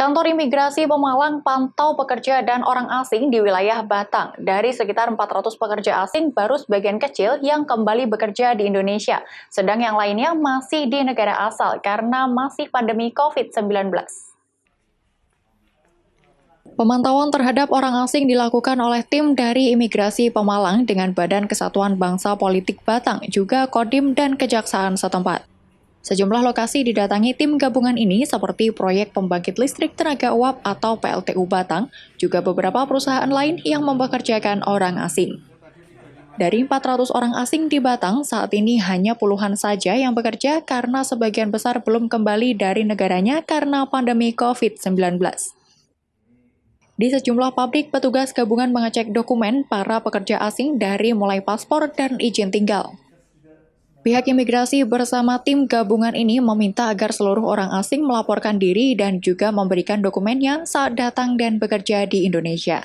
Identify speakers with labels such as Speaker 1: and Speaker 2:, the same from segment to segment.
Speaker 1: Kantor Imigrasi Pemalang pantau pekerja dan orang asing di wilayah Batang. Dari sekitar 400 pekerja asing, baru sebagian kecil yang kembali bekerja di Indonesia. Sedang yang lainnya masih di negara asal karena masih pandemi COVID-19. Pemantauan terhadap orang asing dilakukan oleh tim dari Imigrasi Pemalang dengan Badan Kesatuan Bangsa Politik Batang, juga Kodim dan Kejaksaan setempat. Sejumlah lokasi didatangi tim gabungan ini seperti proyek pembangkit listrik tenaga uap atau PLTU Batang, juga beberapa perusahaan lain yang mempekerjakan orang asing. Dari 400 orang asing di Batang, saat ini hanya puluhan saja yang bekerja karena sebagian besar belum kembali dari negaranya karena pandemi COVID-19. Di sejumlah pabrik, petugas gabungan mengecek dokumen para pekerja asing dari mulai paspor dan izin tinggal. Pihak imigrasi bersama tim gabungan ini meminta agar seluruh orang asing melaporkan diri dan juga memberikan dokumennya saat datang dan bekerja di Indonesia.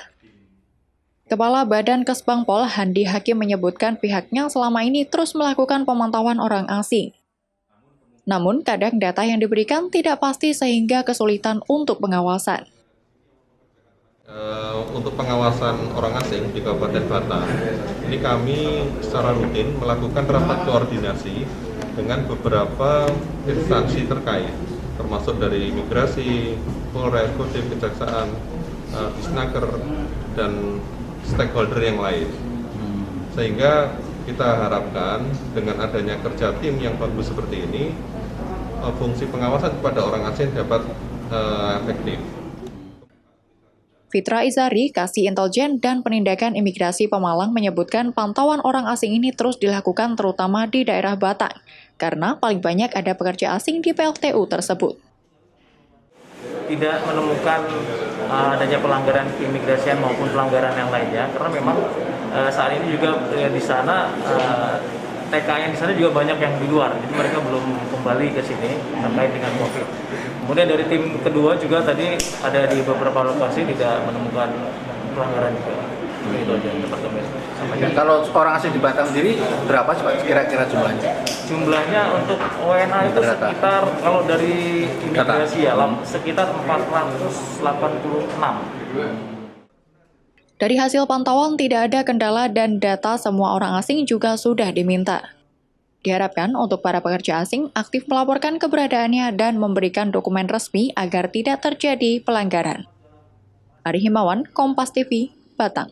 Speaker 1: Kepala Badan Kesbangpol Handi Hakim menyebutkan pihaknya selama ini terus melakukan pemantauan orang asing. Namun kadang data yang diberikan tidak pasti sehingga kesulitan untuk pengawasan.
Speaker 2: Untuk pengawasan orang asing di Kabupaten Batang, ini kami secara rutin melakukan rapat koordinasi dengan beberapa instansi terkait, termasuk dari imigrasi, Polres, Kodim, Kejaksaan, Disnaker, dan stakeholder yang lain. Sehingga kita harapkan dengan adanya kerja tim yang bagus seperti ini, fungsi pengawasan kepada orang asing dapat efektif.
Speaker 1: Fitra Izari, Kasih Intelijen dan Penindakan Imigrasi Pemalang menyebutkan pantauan orang asing ini terus dilakukan terutama di daerah Batang, karena paling banyak ada pekerja asing di PLTU tersebut.
Speaker 3: Tidak menemukan adanya pelanggaran keimigrasian maupun pelanggaran yang lainnya, karena memang saat ini juga di sana TKN di sana juga banyak yang di luar, jadi mereka belum kembali ke sini terkait dengan COVID. Kemudian dari tim kedua juga tadi ada di beberapa lokasi tidak menemukan pelanggaran juga. Itu aja departemen.
Speaker 4: Kalau orang asing di Batang sendiri berapa kira-kira jumlahnya?
Speaker 3: Jumlahnya untuk WNA itu sekitar kalau dari imigrasi ya sekitar 486.
Speaker 1: Dari hasil pantauan tidak ada kendala dan data semua orang asing juga sudah diminta. Diharapkan untuk para pekerja asing aktif melaporkan keberadaannya dan memberikan dokumen resmi agar tidak terjadi pelanggaran. Ari Himawan, Kompas TV, Batang.